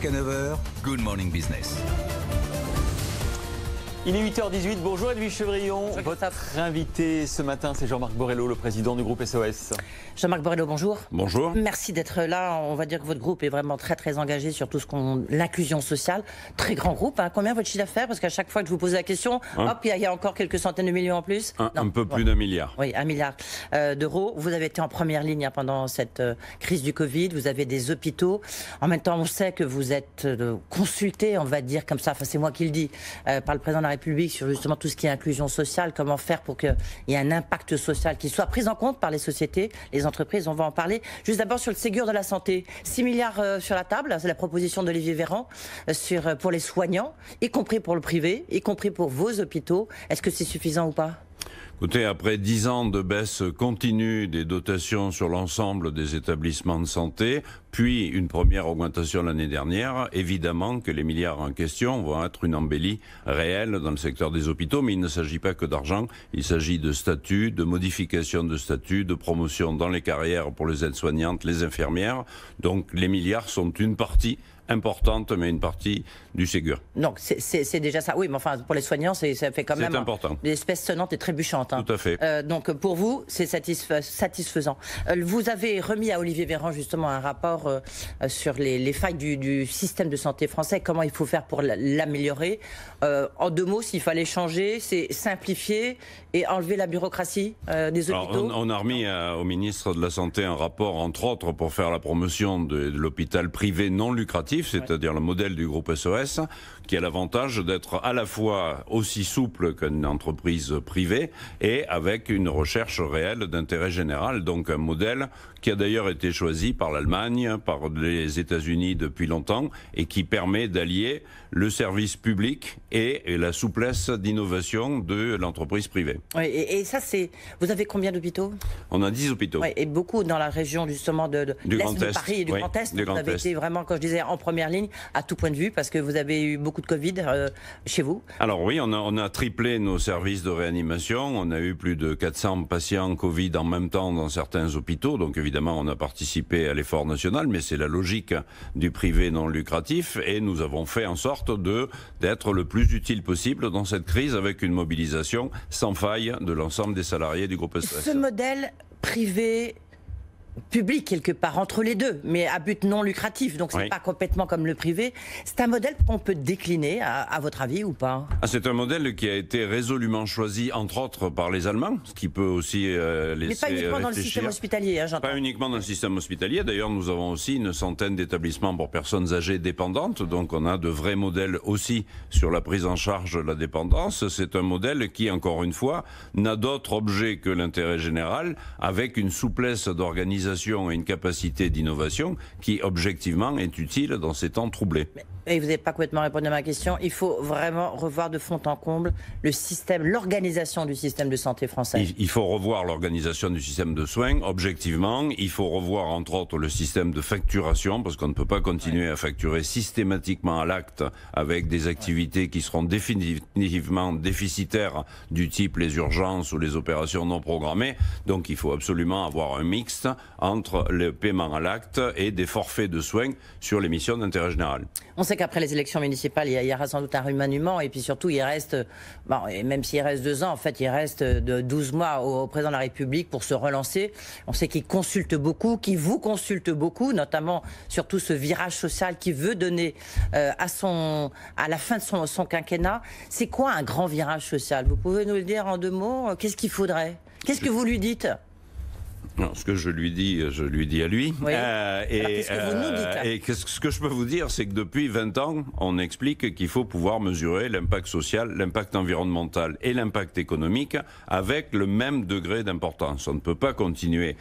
Jusqu'à 9h, Good Morning Business. Il est 8h18, bonjour Edwige Chevrillon. Votre invité ce matin, c'est Jean-Marc Borrello, le président du groupe SOS. Jean-Marc Borrello, bonjour. Bonjour. Merci d'être là. On va dire que votre groupe est vraiment très engagé sur tout l'inclusion sociale. Très grand groupe. Hein. Combien votre chiffre d'affaires? Parce qu'à chaque fois que je vous pose la question, hop, il y a encore quelques centaines de millions en plus. Un peu plus d'1 milliard. Oui, 1 milliard d'euros. Vous avez été en première ligne pendant cette crise du Covid. Vous avez des hôpitaux. En même temps, on sait que vous êtes consulté, on va dire comme ça, enfin c'est moi qui le dis, par le président de la République sur justement tout ce qui est inclusion sociale, comment faire pour qu'il y ait un impact social qui soit pris en compte par les sociétés, les entreprises, on va en parler. Juste d'abord sur le Ségur de la santé, 6 milliards sur la table, c'est la proposition d'Olivier Véran pour les soignants, y compris pour le privé, y compris pour vos hôpitaux. Est-ce que c'est suffisant ou pas ? Écoutez, après 10 ans de baisse continue des dotations sur l'ensemble des établissements de santé, puis une première augmentation l'année dernière, évidemment que les milliards en question vont être une embellie réelle dans le secteur des hôpitaux, mais il ne s'agit pas que d'argent, il s'agit de statut, de modification de statut, de promotion dans les carrières pour les aides-soignantes, les infirmières. Donc les milliards sont une partie importante, mais une partie du Ségur. Donc c'est déjà ça. Oui, mais enfin pour les soignants, ça fait quand même important. Des espèces sonnantes et trébuchantes. Hein. Tout à fait. Donc pour vous, c'est satisfaisant. Vous avez remis à Olivier Véran justement un rapport sur les failles du système de santé français. Comment il faut faire pour l'améliorer. En 2 mots, s'il fallait changer, c'est simplifier et enlever la bureaucratie des hôpitaux. Alors, on a remis au ministre de la Santé un rapport, entre autres, pour faire la promotion de l'hôpital privé non lucratif, c'est-à-dire le modèle du groupe SOS, qui a l'avantage d'être à la fois aussi souple qu'une entreprise privée et avec une recherche réelle d'intérêt général. Donc un modèle qui a d'ailleurs été choisi par l'Allemagne, par les États-Unis depuis longtemps et qui permet d'allier le service public et la souplesse d'innovation de l'entreprise privée. Oui, et ça, vous avez combien d'hôpitaux? On a 10 hôpitaux. Oui, et beaucoup dans la région justement de l'Est de Paris et du Grand Est. Vous avez été vraiment, quand je disais, en première ligne à tout point de vue parce que vous avez eu beaucoup de Covid chez vous. Alors oui, on a triplé nos services de réanimation. On a eu plus de 400 patients Covid en même temps dans certains hôpitaux. Donc évidemment, on a participé à l'effort national, mais c'est la logique du privé non lucratif. Et nous avons fait en sorte d'être le plus utile possible dans cette crise avec une mobilisation sans faille de l'ensemble des salariés du groupe SOS. Ce modèle privé public quelque part entre les deux, mais à but non lucratif, donc c'est pas complètement comme le privé. C'est un modèle qu'on peut décliner, à votre avis, ou pas? C'est un modèle qui a été résolument choisi, entre autres, par les Allemands, ce qui peut aussi laisser mais pas uniquement dans le système hospitalier, hein, j'entends. Pas uniquement dans le système hospitalier. D'ailleurs, nous avons aussi une centaine d'établissements pour personnes âgées dépendantes, donc on a de vrais modèles aussi sur la prise en charge de la dépendance. C'est un modèle qui, encore une fois, n'a d'autre objet que l'intérêt général, avec une souplesse d'organisation et une capacité d'innovation qui, objectivement, est utile dans ces temps troublés. Et vous n'avez pas complètement répondu à ma question. Il faut vraiment revoir de fond en comble le système, l'organisation du système de santé français. Il faut revoir l'organisation du système de soins, objectivement. Il faut revoir, entre autres, le système de facturation, parce qu'on ne peut pas continuer à facturer systématiquement à l'acte avec des activités qui seront définitivement déficitaires du type les urgences ou les opérations non programmées. Donc il faut absolument avoir un mixte entre le paiement à l'acte et des forfaits de soins sur les missions d'intérêt général. On sait qu'après les élections municipales, il y aura sans doute un remaniement et puis surtout il reste, et même s'il reste 2 ans, en fait il reste de 12 mois au président de la République pour se relancer. On sait qu'il consulte beaucoup, qu'il vous consulte beaucoup, notamment sur tout ce virage social qu'il veut donner à la fin de son quinquennat. C'est quoi un grand virage social? Vous pouvez nous le dire en 2 mots? Qu'est-ce qu'il faudrait? Qu'est-ce que vous lui dites? Non, ce que je lui dis à lui. Oui. Qu'est-ce que vous nous dites? Et ce que je peux vous dire, c'est que depuis 20 ans, on explique qu'il faut pouvoir mesurer l'impact social, l'impact environnemental et l'impact économique avec le même degré d'importance. On ne peut pas continuer,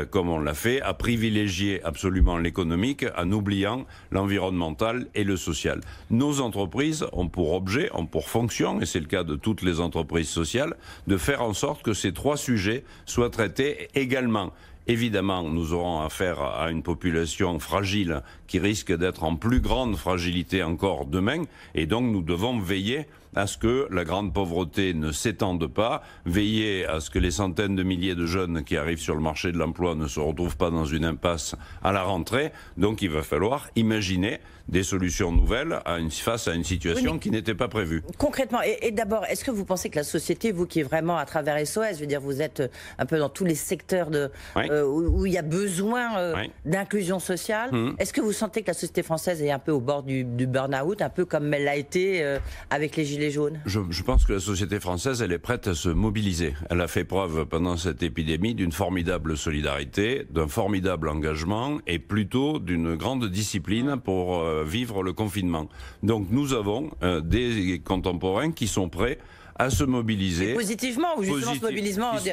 comme on l'a fait, à privilégier absolument l'économique en oubliant l'environnemental et le social. Nos entreprises ont pour objet, ont pour fonction, et c'est le cas de toutes les entreprises sociales, de faire en sorte que ces 3 sujets soient traités également. Évidemment, nous aurons affaire à une population fragile qui risque d'être en plus grande fragilité encore demain, et donc nous devons veiller à ce que la grande pauvreté ne s'étende pas, veiller à ce que les centaines de milliers de jeunes qui arrivent sur le marché de l'emploi ne se retrouvent pas dans une impasse à la rentrée. Donc il va falloir imaginer des solutions nouvelles face à une situation qui n'était pas prévue. Concrètement, et d'abord, est-ce que vous pensez que la société, vous qui est vraiment à travers SOS, je veux dire, vous êtes un peu dans tous les secteurs où il y a besoin d'inclusion sociale, est-ce que vous sentez que la société française est un peu au bord du burn-out, un peu comme elle l'a été avec les Gilets jaunes? Je pense que la société française, elle est prête à se mobiliser. Elle a fait preuve pendant cette épidémie d'une formidable solidarité, d'un formidable engagement et plutôt d'une grande discipline pour vivre le confinement. Donc nous avons des contemporains qui sont prêts à se mobiliser. Et positivement ou justement ce mobilisement parce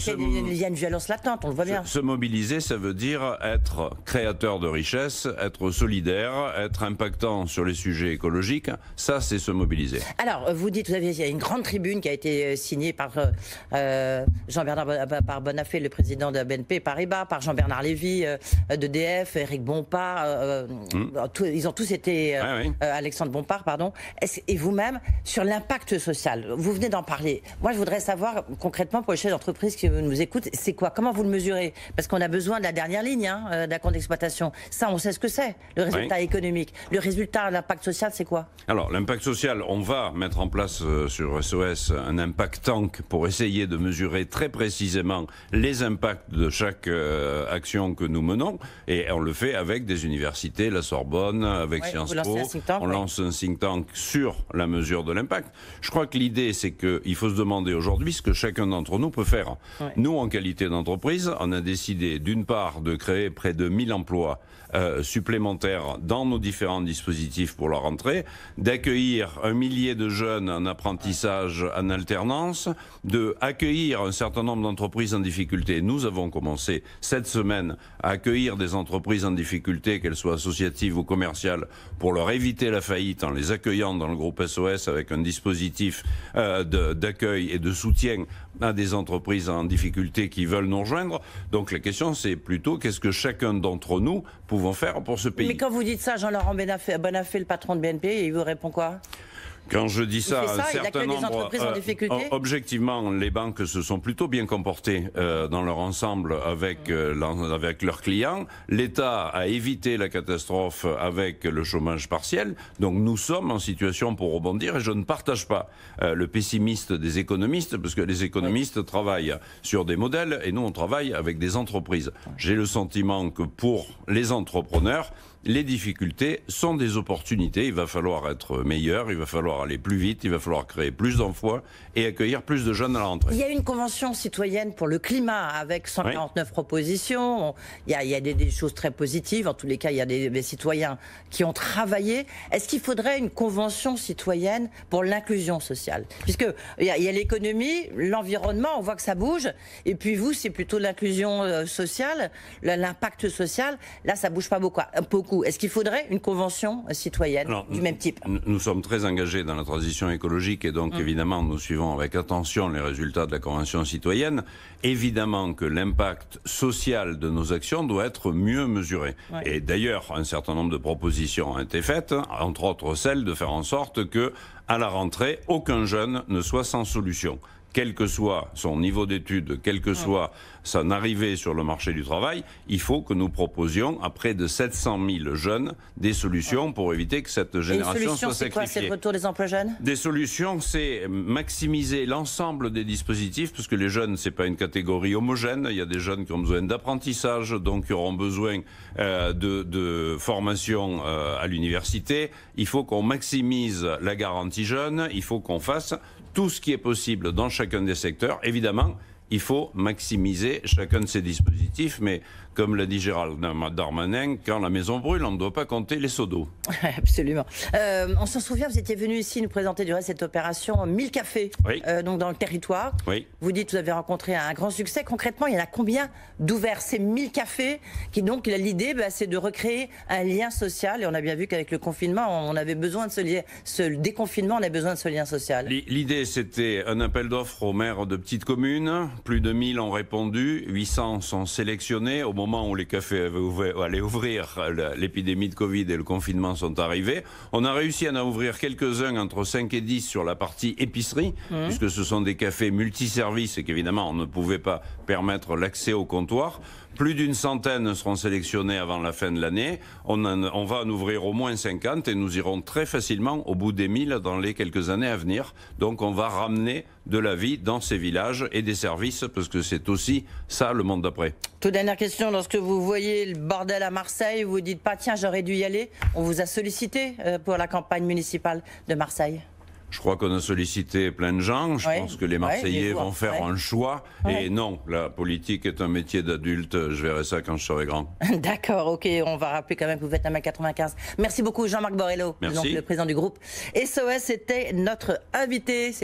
qu'il y a une violence latente, on le voit bien. Se mobiliser, ça veut dire être créateur de richesse, être solidaire, être impactant sur les sujets écologiques. Ça, c'est se mobiliser. Alors, vous dites, il y a une grande tribune qui a été signée par Jean-Bernard Bonnafé, le président de la BNP Paribas, par Jean-Bernard Lévy d'EDF, Éric Bompard, ils ont tous été, Alexandre Bompard, pardon, et vous-même, sur l'impact social. Vous venez d'en parler. Moi, je voudrais savoir concrètement pour les chefs d'entreprise qui nous écoutent, c'est quoi? Comment vous le mesurez? Parce qu'on a besoin de la dernière ligne d'un compte d'exploitation. Ça, on sait ce que c'est, le résultat économique. Le résultat, l'impact social, c'est quoi? Alors, l'impact social, on va mettre en place sur SOS un impact tank pour essayer de mesurer très précisément les impacts de chaque action que nous menons. Et on le fait avec des universités, la Sorbonne, avec Sciences Po. On lance un think tank sur la mesure de l'impact. Je crois que l'idée, c'est qu'il faut se demander aujourd'hui ce que chacun d'entre nous peut faire. Nous, en qualité d'entreprise, on a décidé d'une part de créer près de 1000 emplois supplémentaires dans nos différents dispositifs pour la rentrée, d'accueillir 1 millier de jeunes en apprentissage en alternance, d'accueillir un certain nombre d'entreprises en difficulté. Nous avons commencé cette semaine à accueillir des entreprises en difficulté, qu'elles soient associatives ou commerciales, pour leur éviter la faillite en les accueillant dans le groupe SOS avec un dispositif d'accueil et de soutien à des entreprises en difficulté qui veulent nous rejoindre. Donc la question, c'est plutôt qu'est-ce que chacun d'entre nous pouvons faire pour ce pays. Mais quand vous dites ça, Jean-Laurent Bonnafé, le patron de BNP, il vous répond quoi? Quand je dis ça, un certain nombre, objectivement, les banques se sont plutôt bien comportées dans leur ensemble avec leurs clients. L'État a évité la catastrophe avec le chômage partiel. Donc nous sommes en situation pour rebondir et je ne partage pas le pessimiste des économistes parce que les économistes travaillent sur des modèles et nous on travaille avec des entreprises. J'ai le sentiment que pour les entrepreneurs, les difficultés sont des opportunités. Il va falloir être meilleur, il va falloir aller plus vite, il va falloir créer plus d'emplois et accueillir plus de jeunes à la rentrée. Il y a une convention citoyenne pour le climat avec 149 propositions. Il y a des choses très positives. En tous les cas, il y a des citoyens qui ont travaillé. Est-ce qu'il faudrait une convention citoyenne pour l'inclusion sociale? Puisqu'il y a l'économie, l'environnement, on voit que ça bouge. Et puis vous, c'est plutôt l'inclusion sociale, l'impact social. Là, ça bouge pas beaucoup. Est-ce qu'il faudrait une convention citoyenne du même type? Nous sommes très engagés dans la transition écologique et donc évidemment nous suivons avec attention les résultats de la convention citoyenne. Évidemment que l'impact social de nos actions doit être mieux mesuré. Et d'ailleurs, un certain nombre de propositions ont été faites, entre autres celle de faire en sorte que, à la rentrée, aucun jeune ne soit sans solution. Quel que soit son niveau d'études, quelle que soit son arrivée sur le marché du travail, il faut que nous proposions à près de 700 000 jeunes des solutions pour éviter que cette génération soit sacrifiée. C'est quoi? C'est le retour des emplois jeunes? Des solutions, c'est maximiser l'ensemble des dispositifs, parce que les jeunes, c'est pas une catégorie homogène. Il y a des jeunes qui ont besoin d'apprentissage, donc qui auront besoin de formation à l'université. Il faut qu'on maximise la garantie jeune. Il faut qu'on fasse tout ce qui est possible dans chacun des secteurs. Évidemment, il faut maximiser chacun de ces dispositifs, mais comme l'a dit Gérald Darmanin, quand la maison brûle, on ne doit pas compter les seaux d'eau. Absolument. On s'en souvient, vous étiez venu ici nous présenter du reste cette opération 1000 cafés donc dans le territoire. Vous dites que vous avez rencontré un grand succès. Concrètement, il y en a combien d'ouverts? Ces 1000 cafés qui donc, l'idée, c'est de recréer un lien social. Et on a bien vu qu'avec le confinement, on avait besoin de ce déconfinement, on a besoin de ce lien social. L'idée, c'était un appel d'offres aux maires de petites communes plus de 1000 ont répondu, 800 sont sélectionnés. Au moment où les cafés allaient ouvrir, l'épidémie de Covid et le confinement sont arrivés. On a réussi à en ouvrir quelques-uns, entre 5 et 10 sur la partie épicerie, puisque ce sont des cafés multiservices et qu'évidemment on ne pouvait pas permettre l'accès au comptoir. Plus d'une centaine seront sélectionnés avant la fin de l'année. On va en ouvrir au moins 50 et nous irons très facilement au bout des 1000 dans les quelques années à venir. Donc on va ramener de la vie dans ces villages et des services, parce que c'est aussi ça le monde d'après. Toute dernière question, lorsque vous voyez le bordel à Marseille, vous ne dites pas tiens j'aurais dû y aller? On vous a sollicité pour la campagne municipale de Marseille? Je crois qu'on a sollicité plein de gens. Je pense que les Marseillais vont faire un choix. Et non, la politique est un métier d'adulte. Je verrai ça quand je serai grand. D'accord, ok. On va rappeler quand même que vous êtes 1m95. Merci beaucoup Jean-Marc Borrello, donc le président du groupe SOS, était notre invité.